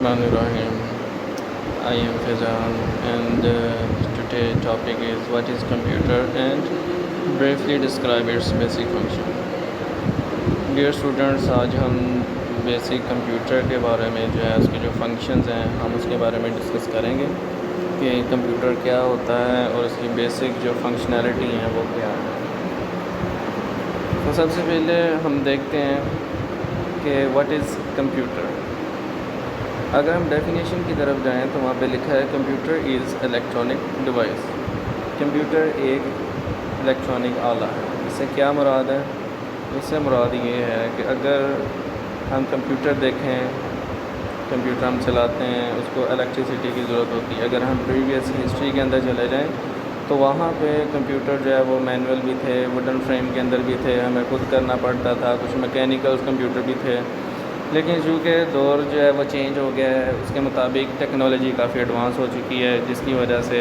Rahim. I am Fazan and today topic is what is computer and briefly describe its basic function. Dear students, آج ہم basic computer کے بارے میں جو ہے اس کے جو فنکشنز ہیں ہم اس کے بارے میں ڈسکس کریں گے کہ کمپیوٹر کیا ہوتا ہے اور اس کی بیسک جو فنکشنالٹی ہیں وہ کیا ہے. تو سب سے پہلے ہم دیکھتے ہیں کہ واٹ از کمپیوٹر. اگر ہم ڈیفینیشن کی طرف جائیں تو وہاں پہ لکھا ہے computer is electronic device. Computer ایک الیکٹرانک آلہ ہے. اس سے کیا مراد ہے؟ اس سے مراد یہ ہے کہ اگر ہم کمپیوٹر دیکھیں، کمپیوٹر ہم چلاتے ہیں، اس کو الیکٹریسٹی کی ضرورت ہوتی ہے. اگر ہم پریویس ہسٹری کے اندر چلے جائیں تو وہاں پہ کمپیوٹر جو ہے وہ مینول بھی تھے، ووڈن فریم کے اندر بھی تھے، ہمیں خود کرنا پڑتا تھا. کچھ میکینیکل کمپیوٹر بھی تھے، لیکن چونکہ دور جو ہے وہ چینج ہو گیا ہے، اس کے مطابق ٹیکنالوجی کافی ایڈوانس ہو چکی ہے، جس کی وجہ سے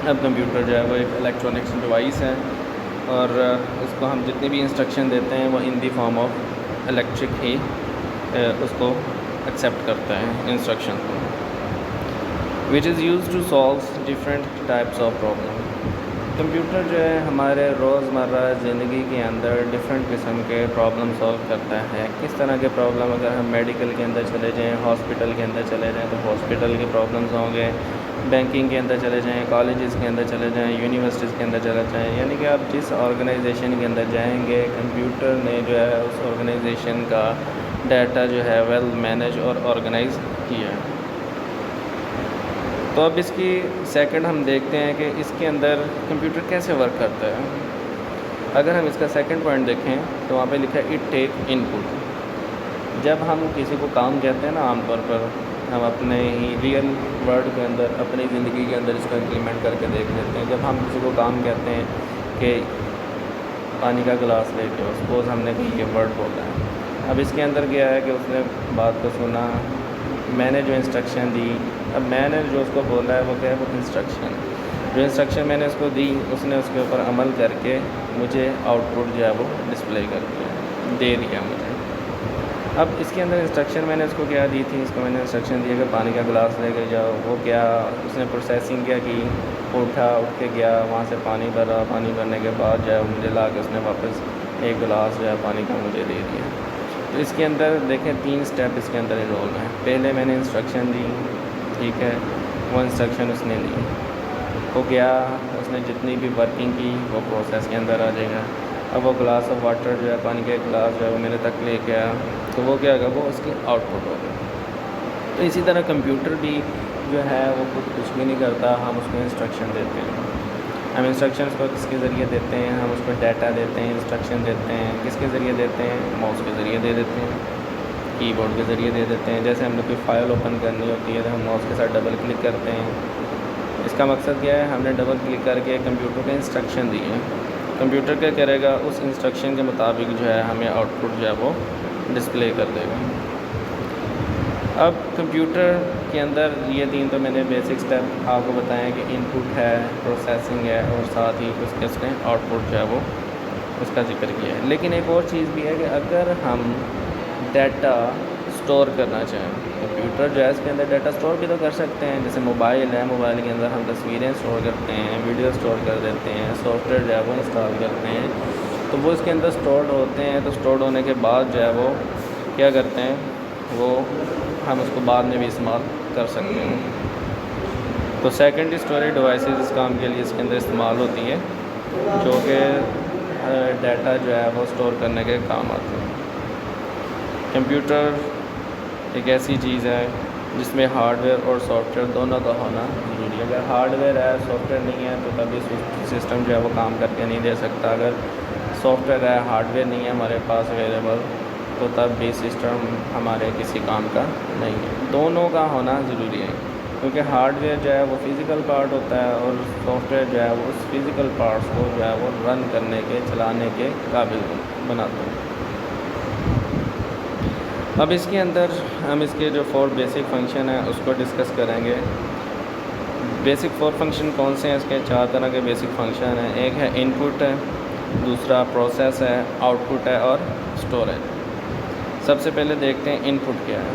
اب کمپیوٹر جو ہے وہ ایک الیکٹرانکس ڈیوائس ہے اور اس کو ہم جتنی بھی انسٹرکشن دیتے ہیں وہ in the form of electric ہی اس کو ایکسیپٹ کرتا ہے انسٹرکشن کو. Which is use to solve different types of problem. Computer جو ہے ہمارے روزمرہ زندگی کے اندر ڈفرینٹ قسم کے پرابلم سالو کرتا ہے. کس طرح کے پرابلم؟ اگر ہم میڈیکل کے اندر چلے جائیں، ہاسپٹل کے اندر چلے جائیں تو ہاسپٹل کے پرابلمس ہوں گے. بینکنگ کے اندر چلے جائیں، کالجز کے اندر چلے جائیں، یونیورسٹیز کے اندر چلے جائیں، یعنی کہ آپ جس آرگنائزیشن کے اندر جائیں گے کمپیوٹر نے جو ہے اس آرگنائزیشن کا ڈیٹا جو ہے ویل مینیج اور آرگنائز کیا ہے. تو اب اس کی سیکنڈ ہم دیکھتے ہیں کہ اس کے اندر کمپیوٹر کیسے ورک کرتا ہے. اگر ہم اس کا سیکنڈ پوائنٹ دیکھیں تو وہاں پہ لکھا ہے اٹ ٹیک ان پٹ. جب ہم کسی کو کام کہتے ہیں نا، عام طور پر ہم اپنے ہی ریئل ورلڈ کے اندر اپنی زندگی کے اندر اس کو امپلیمنٹ کر کے دیکھ لیتے ہیں. جب ہم کسی کو کام کہتے ہیں کہ پانی کا گلاس لے کے، سپوز ہم نے کہیں یہ ورڈ بولا ہے. اب اس کے اندر کیا ہے کہ اس نے بات کو سنا، میں نے جو انسٹرکشن دی، اب میں نے جو اس کو بولا ہے وہ کیا ہے، وہ انسٹرکشن. جو انسٹرکشن میں نے اس کو دی اس نے اس کے اوپر عمل کر کے مجھے آؤٹ پٹ جو ہے وہ ڈسپلے کر دیا، دے دیا مجھے. اب اس کے اندر انسٹرکشن میں نے اس کو کیا دی تھی، اس کو میں نے انسٹرکشن دیا کہ پانی کا گلاس لے کے جاؤ. وہ کیا، اس نے پروسیسنگ کیا کی، اٹھا، اٹھ کے گیا وہاں سے پانی بھرا، پانی بھرنے کے بعد جو ہے مجھے لا کے اس نے واپس ایک گلاس جو ہے پانی کا مجھے دے دیا. تو اس کے اندر دیکھیں 3 اسٹیپ اس کے اندر انرول ہیں. پہلے میں نے انسٹرکشن دی، ٹھیک ہے، وہ انسٹرکشن اس نے لی، وہ گیا، اس نے جتنی بھی ورکنگ کی وہ پروسیس کے اندر آ جائے گا. اب وہ گلاس آف واٹر جو ہے، پانی کا ایک گلاس جو ہے وہ میرے تک لے کے آیا تو وہ کیا ہوگا، وہ اس کی آؤٹ پٹ ہوگا. تو اسی طرح کمپیوٹر بھی جو ہے وہ خود کچھ بھی نہیں کرتا، ہم اس کو انسٹرکشن دیتے ہیں. ہم انسٹرکشنس کو کس کے ذریعے دیتے ہیں؟ ہم اس کو ڈیٹا دیتے ہیں، انسٹرکشن دیتے ہیں. کس کے ذریعے دیتے ہیں؟ ماؤس کے ذریعے دے دیتے ہیں، کی بورڈ کے ذریعے دے دیتے ہیں. جیسے ہم نے کوئی فائل اوپن کرنی ہوتی ہے تو ہم ماؤس کے ساتھ ڈبل کلک کرتے ہیں. اس کا مقصد کیا ہے؟ ہم نے ڈبل کلک کر کے کمپیوٹر کو انسٹرکشن دی ہے. کمپیوٹر کیا کرے گا؟ اس انسٹرکشن کے مطابق جو ہے ہمیں آؤٹ پٹ جو ہے وہ ڈسپلے کر دے گا. اب کمپیوٹر کے اندر یہ 3 تو میں نے بیسک سٹیپ آپ کو بتائیں کہ ان پٹ ہے، پروسیسنگ ہے اور ساتھ ہی اس نے آؤٹ پٹ جو ہے وہ اس کا ذکر کیا ہے. لیکن ایک اور چیز بھی ہے کہ اگر ہم ڈیٹا سٹور کرنا چاہیں، کمپیوٹر جو ہے اس کے اندر ڈیٹا سٹور بھی تو کر سکتے ہیں. جیسے موبائل ہے، موبائل کے اندر ہم تصویریں سٹور کرتے ہیں، ویڈیو سٹور کر دیتے ہیں، سافٹ ویئر جو ہے وہ انسٹال کرتے ہیں تو وہ اس کے اندر سٹورڈ ہوتے ہیں. تو سٹورڈ ہونے کے بعد جو ہے وہ کیا کرتے ہیں، وہ ہم اس کو بعد میں بھی استعمال کر سکتے ہیں. تو سیکنڈری اسٹوریج ڈیوائسز اس کام کے لیے اس کے اندر استعمال ہوتی ہے، جو کہ ڈیٹا جو ہے وہ سٹور کرنے کے کام آتے ہیں. کمپیوٹر ایک ایسی چیز ہے جس میں ہارڈ ویئر اور سافٹ ویئر دونوں کا ہونا ضروری ہے. اگر ہارڈ ویئر ہے، سافٹ ویئر نہیں ہے تو تبھی سسٹم جو ہے وہ کام کر کے نہیں دے سکتا. اگر سافٹ ویئر ہے، ہارڈ ویئر نہیں ہے ہمارے پاس اویلیبل تو تب بھی سسٹم ہمارے کسی کام کا نہیں ہے. دونوں کا ہونا ضروری ہے، کیونکہ ہارڈ ویئر جو ہے وہ فزیکل پارٹ ہوتا ہے اور سافٹ ویئر جو ہے وہ اس فزیکل پارٹس کو جو ہے وہ رن کرنے کے، چلانے کے قابل بناتے ہیں. اب اس کے اندر ہم اس کے جو 4 بیسک فنکشن ہیں اس کو ڈسکس کریں گے. بیسک 4 فنکشن کون سے ہیں؟ اس کے 4 طرح کے بیسک فنکشن ہیں. ایک ہے ان پٹ ہے، دوسرا پروسیس ہے، آؤٹ پٹ ہے اور اسٹوریج. سب سے پہلے دیکھتے ہیں ان پٹ کیا ہے.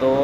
2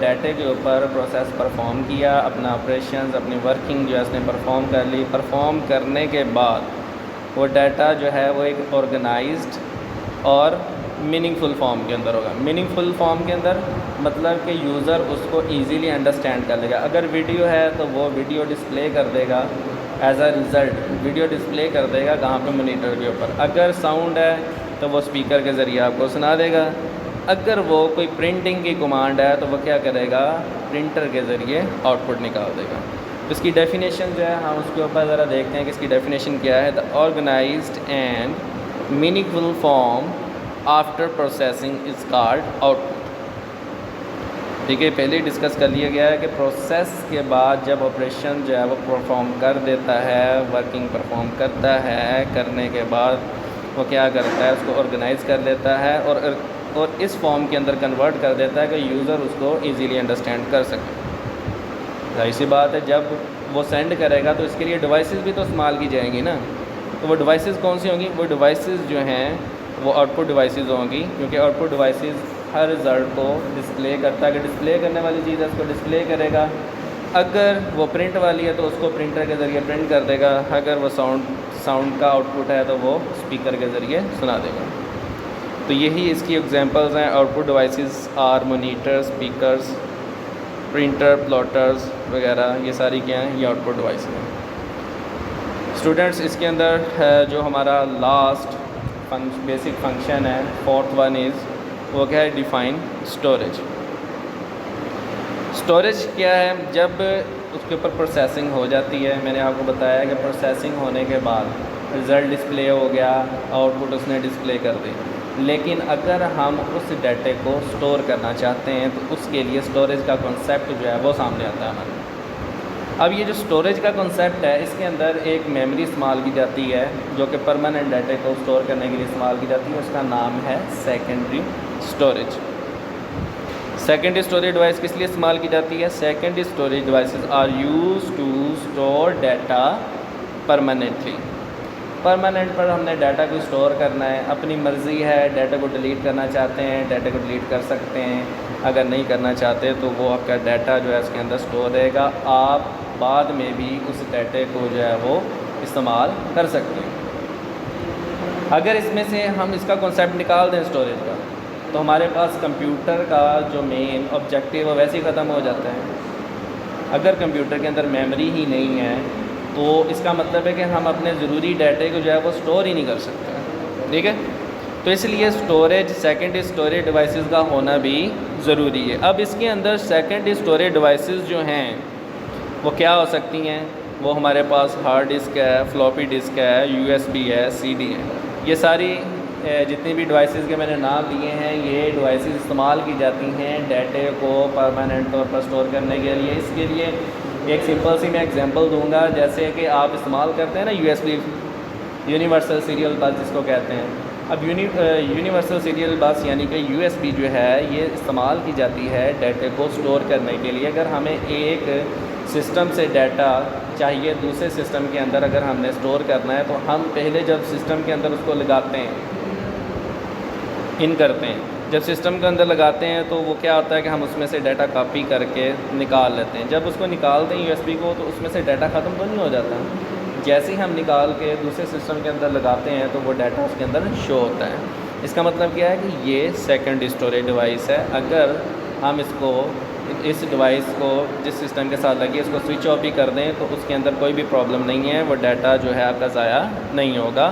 ڈیٹے کے اوپر پروسیس پرفارم کیا، اپنا آپریشنز، اپنی ورکنگ جو ہے اس نے پرفارم کر لی. پرفارم کرنے کے بعد وہ ڈیٹا جو ہے وہ ایک آرگنائزڈ اور میننگ فل فارم کے اندر ہوگا. میننگ فل فارم کے اندر مطلب کہ یوزر اس کو ایزیلی انڈرسٹینڈ کر لے گا. اگر ویڈیو ہے تو وہ ویڈیو ڈسپلے کر دے گا، as a result video display کر دے گا کہاں پہ، مانیٹر کے اوپر. اگر ساؤنڈ ہے تو وہ اسپیکر کے ذریعے آپ کو سنا دے گا. اگر وہ کوئی پرنٹنگ کی کمانڈ ہے تو وہ کیا کرے گا، پرنٹر کے ذریعے آؤٹ پٹ نکال دے گا. اس کی ڈیفینیشن جو ہے ہم اس کے اوپر ذرا دیکھتے ہیں کہ اس کی ڈیفینیشن کیا ہے. The organized and meaningful form after processing is called output. ٹھیک ہے، پہلے ہی ڈسکس کر لیا گیا ہے کہ پروسیس کے بعد جب آپریشن جو ہے وہ پرفارم کر دیتا ہے، ورکنگ پرفارم کرتا ہے، کرنے کے بعد وہ کیا کرتا ہے، اس کو آرگنائز کر لیتا ہے اور اس فارم کے اندر کنورٹ کر دیتا ہے کہ یوزر اس کو ایزیلی انڈرسٹینڈ کر سکے. ظاہر سی بات ہے جب وہ سینڈ کرے گا تو اس کے لیے ڈیوائسز بھی تو استعمال کی جائیں گی نا. تو وہ ڈیوائسز کون سی ہوں گی؟ وہ ڈیوائسز جو ہیں وہ آؤٹ پٹ ڈیوائسز ہوں گی، کیونکہ آؤٹ پٹ ڈیوائسز ہر رزلٹ کو ڈسپلے کرتا ہے. کہ ڈسپلے کرنے والی چیز ہے اس کو ڈسپلے کرے گا. اگر وہ پرنٹ والی ہے تو اس کو پرنٹر کے ذریعے پرنٹ کر دے گا. اگر وہ ساؤنڈ کا آؤٹ پٹ ہے تو وہ اسپیکر کے ذریعے سنا دے گا. تو یہی اس کی ایگزامپلز ہیں. Output devices are monitor, speakers, printers, plotters وغیرہ. یہ ساری کیا ہیں؟ یہ آؤٹ پٹ ڈیوائس ہیں. اسٹوڈنٹس اس کے اندر جو ہمارا لاسٹ بیسک فنکشن ہے، فورتھ ون از، وہ کیا ہے؟ Define storage. اسٹوریج کیا ہے؟ جب اس کے اوپر پروسیسنگ ہو جاتی ہے، میں نے آپ کو بتایا کہ پروسیسنگ ہونے کے بعد رزلٹ ڈسپلے ہو گیا، آؤٹ پٹ اس نے ڈسپلے کر دی. لیکن اگر ہم اس ڈیٹے کو سٹور کرنا چاہتے ہیں تو اس کے لیے اسٹوریج کا کنسیپٹ جو ہے وہ سامنے آتا ہے ہمارے. اب یہ جو اسٹوریج کا کنسیپٹ ہے، اس کے اندر ایک میموری استعمال کی جاتی ہے جو کہ پرماننٹ ڈیٹے کو سٹور کرنے کے لیے استعمال کی جاتی ہے. اس کا نام ہے secondary storage. Secondary storage device کس لیے استعمال کی جاتی ہے؟ Secondary storage devices are used to store data permanently. Permanent پر ہم نے ڈیٹا کو اسٹور کرنا ہے. اپنی مرضی ہے، ڈیٹا کو ڈیلیٹ کرنا چاہتے ہیں ڈیٹا کو ڈیلیٹ کر سکتے ہیں، اگر نہیں کرنا چاہتے تو وہ آپ کا ڈیٹا جو ہے اس کے اندر اسٹور رہے گا. آپ بعد میں بھی اس ڈیٹے کو جو ہے وہ استعمال کر سکتے ہیں. اگر اس میں سے ہم اس کا کنسیپٹ نکال دیں اسٹوریج کا، تو ہمارے پاس کمپیوٹر کا جو مین آبجیکٹیو ہے ویسے ہی ختم ہو جاتا ہے. اگر کمپیوٹر کے اندر میموری ہی نہیں ہے تو اس کا مطلب ہے کہ ہم اپنے ضروری ڈیٹے کو جو ہے وہ اسٹور ہی نہیں کر سکتے. ٹھیک ہے، تو اس لیے اسٹوریج، سیکنڈری اسٹوریج ڈیوائسز کا ہونا بھی ضروری ہے. اب اس کے اندر سیکنڈری اسٹوریج ڈیوائسز جو ہیں وہ کیا ہو سکتی ہیں؟ وہ ہمارے پاس ہارڈ ڈسک ہے، فلاپی ڈسک ہے، یو ایس بی ہے، سی ڈی ہے. یہ ساری جتنی بھی ڈیوائسز کے میں نے نام لیے ہیں، یہ ڈیوائسز استعمال کی جاتی ہیں ڈیٹے کو پرماننٹ طور پر اسٹور کرنے کے لیے. اس کے لیے ایک سمپل سی میں ایگزامپل دوں گا. جیسے کہ آپ استعمال کرتے ہیں نا U S B, universal serial بس جس کو کہتے ہیں. اب یونیورسل سیریل بس یعنی کہ یو ایس بی جو ہے یہ استعمال کی جاتی ہے ڈیٹے کو اسٹور کرنے کے لیے. اگر ہمیں ایک سسٹم سے ڈیٹا چاہیے دوسرے سسٹم کے اندر اگر ہم نے اسٹور کرنا ہے، تو ہم پہلے جب سسٹم کے اندر اس کو لگاتے ہیں، ان کرتے ہیں، جب سسٹم کے اندر لگاتے ہیں تو وہ کیا ہوتا ہے کہ ہم اس میں سے ڈیٹا کاپی کر کے نکال لیتے ہیں. جب اس کو نکالتے ہیں یو ایس بی کو، تو اس میں سے ڈیٹا ختم تو نہیں ہو جاتا. جیسے ہی ہم نکال کے دوسرے سسٹم کے اندر لگاتے ہیں تو وہ ڈیٹا اس کے اندر شو ہوتا ہے. اس کا مطلب کیا ہے کہ یہ سیکنڈری اسٹوریج ڈیوائس ہے. اگر ہم اس ڈیوائس کو جس سسٹم کے ساتھ لگی اس کو سوئچ آف بھی کر دیں تو اس کے اندر کوئی بھی پرابلم نہیں ہے. وہ ڈیٹا جو ہے آپ کا ضائع نہیں ہوگا.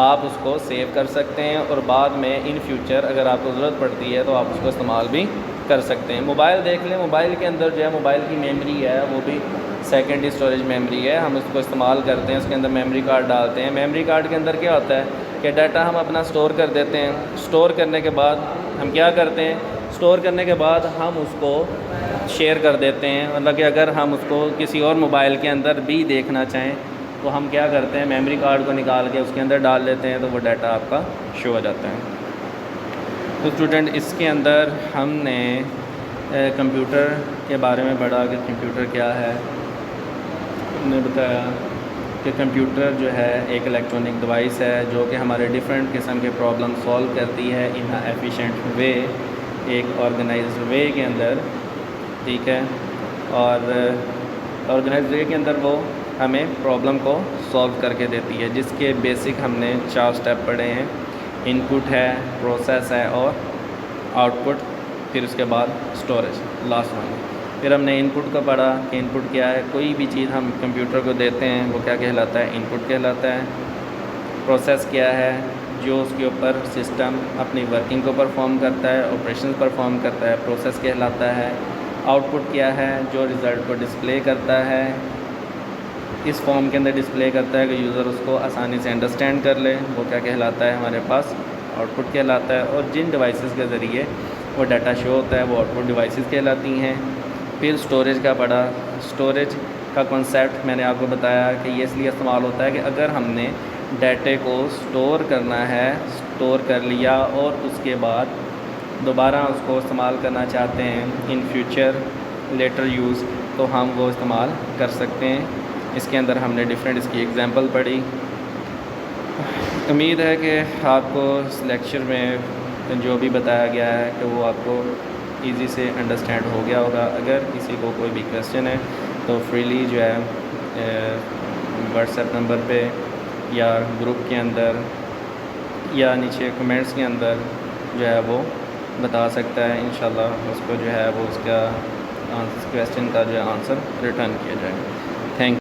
آپ اس کو سیو کر سکتے ہیں اور بعد میں ان فیوچر اگر آپ کو ضرورت پڑتی ہے تو آپ اس کو استعمال بھی کر سکتے ہیں. موبائل دیکھ لیں، موبائل کے اندر جو ہے موبائل کی میموری ہے وہ بھی سیکنڈری اسٹوریج میموری ہے. ہم اس کو استعمال کرتے ہیں، اس کے اندر میموری کارڈ ڈالتے ہیں. میموری کارڈ کے اندر کیا ہوتا ہے کہ ڈیٹا ہم اپنا اسٹور کر دیتے ہیں. اسٹور کرنے کے بعد ہم کیا کرتے ہیں؟ اسٹور کرنے کے بعد ہم اس کو شیئر کر دیتے ہیں. مطلب کہ اگر ہم اس کو کسی اور موبائل کے اندر بھی دیکھنا چاہیں تو ہم کیا کرتے ہیں؟ میموری کارڈ کو نکال کے اس کے اندر ڈال لیتے ہیں تو وہ ڈیٹا آپ کا شو ہو جاتا ہے. تو اسٹوڈنٹ اس کے اندر ہم نے کمپیوٹر کے بارے میں پڑھا کہ کمپیوٹر کیا ہے. ہم نے بتایا کہ کمپیوٹر جو ہے ایک الیکٹرانک ڈیوائس ہے جو کہ ہمارے ڈیفرنٹ قسم کے پرابلم سولو کرتی ہے ان ایفیشینٹ وے، ایک آرگنائزڈ وے کے اندر. ٹھیک ہے، اور آرگنائزڈ وے کے اندر وہ ہمیں پرابلم کو سولو کر کے دیتی ہے، جس کے بیسک ہم نے 4 سٹیپ پڑھے ہیں، ان پٹ ہے، پروسیس ہے اور آؤٹ پٹ، پھر اس کے بعد اسٹوریج لاسٹ ون۔ پھر ہم نے ان پٹ کو پڑھا کہ ان پٹ کیا ہے، کوئی بھی چیز ہم کمپیوٹر کو دیتے ہیں وہ کیا کہلاتا ہے، ان پٹ کہلاتا ہے۔ پروسیس کیا ہے، جو اس کے اوپر سسٹم اپنی ورکنگ کو پرفارم کرتا ہے، آپریشن پرفارم کرتا ہے، پروسیس کہلاتا ہے۔ آؤٹ پٹ کیا ہے، جو رزلٹ کو ڈسپلے کرتا ہے، اس فارم کے اندر ڈسپلے کرتا ہے کہ یوزر اس کو آسانی سے انڈرسٹینڈ کر لے، وہ کیا کہلاتا ہے ہمارے پاس آؤٹ پٹ کہلاتا ہے۔ اور جن ڈیوائسز کے ذریعے وہ ڈیٹا شو ہوتا ہے وہ آؤٹ پٹ ڈیوائسز کہلاتی ہیں۔ پھر اسٹوریج کا پڑھا، اسٹوریج کا کنسیپٹ میں نے آپ کو بتایا کہ یہ اس لیے استعمال ہوتا ہے کہ اگر ہم نے ڈیٹے کو اسٹور کرنا ہے، اسٹور کر لیا اور اس کے بعد دوبارہ اس کو استعمال کرنا چاہتے ہیں ان فیوچر لیٹر یوز، تو ہم وہ استعمال کر سکتے ہیں۔ اس کے اندر ہم نے ڈفرینٹ اس کی ایگزامپل پڑھی۔ امید ہے کہ آپ کو اس لیکچر میں جو بھی بتایا گیا ہے کہ وہ آپ کو ایزی سے انڈرسٹینڈ ہو گیا ہوگا۔ اگر کسی کو کوئی بھی کویسچن ہے تو فریلی جو ہے واٹس ایپ نمبر پہ یا گروپ کے اندر یا نیچے کمنٹس کے اندر جو ہے وہ بتا سکتا ہے، انشاءاللہ اس کو جو ہے وہ اس کا کویسچن کا جو ہے آنسر ریٹرن کیا جائے گا۔